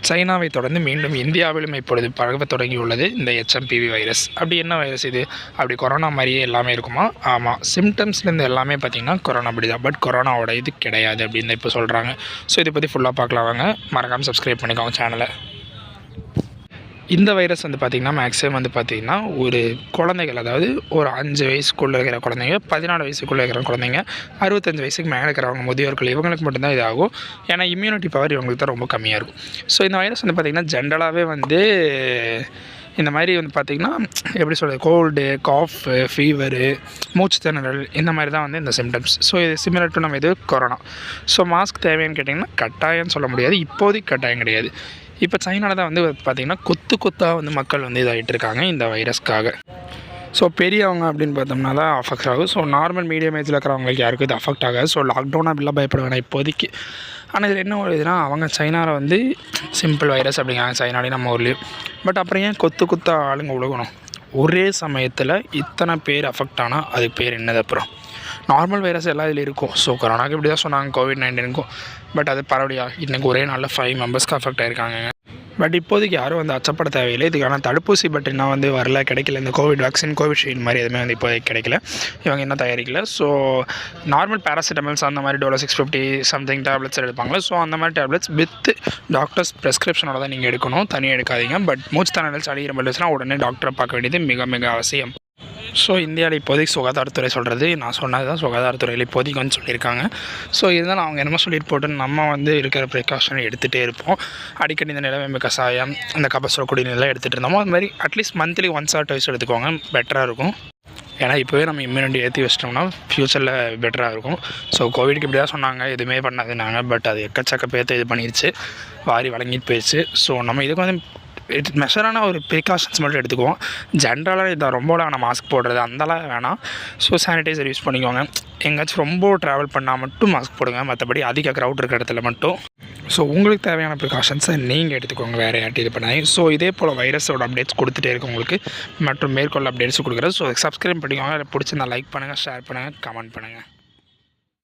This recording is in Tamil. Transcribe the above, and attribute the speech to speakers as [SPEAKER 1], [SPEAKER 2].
[SPEAKER 1] சைனாவை தொடர்ந்து மீண்டும் இந்தியாவிலும் இப்பொழுது பரவத் தொடங்கியுள்ளது இந்த HMPV வைரஸ். அப்படி என்ன வைரஸ் இது? அப்படி கொரோனா மாதிரியே எல்லாமே இருக்குமா? ஆமாம், சிம்டம்ஸ்லேருந்து எல்லாமே பார்த்திங்கன்னா கொரோனா அப்படி தான். பட் கொரோனாவோட இது கிடையாது அப்படின்னு இப்போ சொல்கிறாங்க. ஸோ இதை பற்றி ஃபுல்லாக பார்க்கலாம் வாங்க. மறக்காமல் சப்ஸ்கிரைப் பண்ணிக்கோங்க சேனலை. இந்த வைரஸ் பார்த்திங்கன்னா மேக்ஸிமம் பார்த்திங்கன்னா ஒரு குழந்தைகள், அதாவது ஒரு 5 வயசுக்குள்ளே இருக்கிற குழந்தைங்க, 14 வயசுக்குள்ளே இருக்கிற குழந்தைங்க, 65 வயசுக்கு மேலே இருக்கிறவங்க, முதியோர்கள், இவங்களுக்கு மட்டும்தான் இதாகும். ஏன்னா இம்யூனிட்டி பவர் இவங்களுக்கு தான் ரொம்ப கம்மியாக இருக்கும். ஸோ இந்த வைரஸ் பார்த்திங்கன்னா ஜென்ரலாகவே இந்த மாதிரி பார்த்திங்கன்னா எப்படி சொல்கிறது, கோல்டு, காஃபு, ஃபீவரு, மூச்சு திணறல், இந்த மாதிரி தான் இந்த சிம்டம்ஸ். ஸோ இது சிமிலர் டு நம்ம இது கொரோனா. ஸோ மாஸ்க் தேவைன்னு கேட்டிங்கன்னா கட்டாயம்னு சொல்ல முடியாது, இப்போதைக்கு கட்டாயம் கிடையாது. இப்போ சைனாவில் தான் பார்த்திங்கன்னா கொத்தாக மக்கள் இதாகிட்டு இருக்காங்க இந்த வைரஸ்க்காக. ஸோ பெரியவங்க அப்படின்னு பார்த்தோம்னா தான் அஃபெக்ட் ஆகும். ஸோ நார்மல் மீடியம் ஏஜில் இருக்கிறவங்களுக்கு யாருக்கும் இது அஃபெக்ட் ஆகாது. ஸோ லாக்டவுன் அப்படிலாம் பயப்பட வேணாம் இப்போதைக்கு. ஆனால் இதில் என்ன ஒரு இதுனா, அவங்க சைனாவில் சிம்பிள் வைரஸ் அப்படிங்கிறாங்க, சைனாலையும் நம்ம ஊர்லேயும். பட் அப்புறம் ஏன் கொத்தாக ஆளுங்க உலகணும்? ஒரே சமயத்தில் இத்தனை பேர் அஃபெக்ட் ஆனால் அதுக்கு பேர் என்னது? அப்புறம் நார்மல் வைரஸ் எல்லாம் இதில் இருக்கும். ஸோ கொரோனாக்கு இப்படி தான் சொன்னாங்க, COVID-19க்கும். பட் அது பரவலியா இன்றைக்கி ஒரே நாளில் 5 மெம்பர்ஸ்க்கு அஃபெக்ட் ஆகிருக்காங்க. பட் இப்போதைக்கு யாரும் அச்சப்பட தேவையில்லை. இதுக்கான தடுப்பூசி பட் இன்னும் வரல, கிடைக்கல. இந்த கோவிட் வேக்சின், கோவிஷீல்டு மாதிரி எதுவுமே இப்போதைக்கு கிடைக்கல, இவங்க என்ன தயாரிக்கல. ஸோ நார்மல் பேராசிட்டமல்ஸ் அந்த மாதிரி டோலோ 650 சம்திங் டேப்லெட்ஸ் எடுப்பாங்களே, ஸோ அந்த மாதிரி டேப்லெட்ஸ் வித் டாக்டர்ஸ் ப்ரெஸ்கிரிப்ஷனோட தான் நீங்கள் எடுக்கணும், தனியாக எடுக்காதீங்க. பட் மூச்சு திணறல், சளி, இருமல் உடனே டாக்டரை பார்க்க வேண்டியது மிக மிக அவசியம். ஸோ இந்தியாவில் இப்போதைக்கு சுகாதாரத்துறை சொல்கிறது, நான் சொன்னது தான் சுகாதாரத்துறையில் இப்போதைக்கு சொல்லியிருக்காங்க. ஸோ இருந்தாலும் அவங்க என்னமோ சொல்லிட்டு போட்டு நம்ம இருக்கிற ப்ரிகாஷனை எடுத்துகிட்டே இருப்போம். அடிக்கடி இந்த நிலவேம்பு கஷாயம், இந்த கபசுர குடிநீரெலாம் எடுத்துகிட்டு இருந்தோமோ அது மாதிரி அட்லீஸ்ட் மந்த்லி 1 or 2 எடுத்துக்கோங்க, பெட்டராக இருக்கும். ஏன்னா இப்போவே நம்ம இம்யூனிட்டி ஏற்றி வச்சிட்டோம்னா ஃப்யூச்சரில் பெட்டராக இருக்கும். ஸோ கோவிடுக்கு இப்படி தான் சொன்னாங்க, எதுவுமே பண்ணாதுனாங்க. பட் அது எக்கச்சக்க பேர்த்து இது பண்ணிடுச்சு, வாரி வழங்கிட்டு போயிடுச்சு. ஸோ நம்ம இதுக்கு மெஷரான ஒரு ப்ரிகாஷன்ஸ் மட்டும் எடுத்துக்குவோம். ஜென்ரலாக இதை ரொம்ப நம்ம மாஸ்க் போடுறது அந்தலாம் வேணாம். ஸோ சானிடைசர் யூஸ் பண்ணிக்கோங்க. எங்கேயாச்சும் ரொம்ப ட்ராவல் பண்ணால் மட்டும் மாஸ்க் போடுங்க, மற்றபடி அதிக க்ரௌட் இருக்கிற இடத்துல மட்டும். ஸோ உங்களுக்கு தேவையான ப்ரிகாஷன்ஸை நீங்கள் எடுத்துக்கோங்க, வேறு யார்ட்டி இது பண்ணாங்க. ஸோ இதே போல் வைரஸோட அப்டேட்ஸ் கொடுத்துட்டே இருக்கும் உங்களுக்கு, மற்றும் மேற்கொள்ள அப்டேட்ஸ் கொடுக்குறது. ஸோ சப்ஸ்கிரைப் பண்ணிக்கோங்க. அதை பிடிச்சி லைக் பண்ணுங்கள், ஷேர் பண்ணுங்கள், கமெண்ட் பண்ணுங்கள்.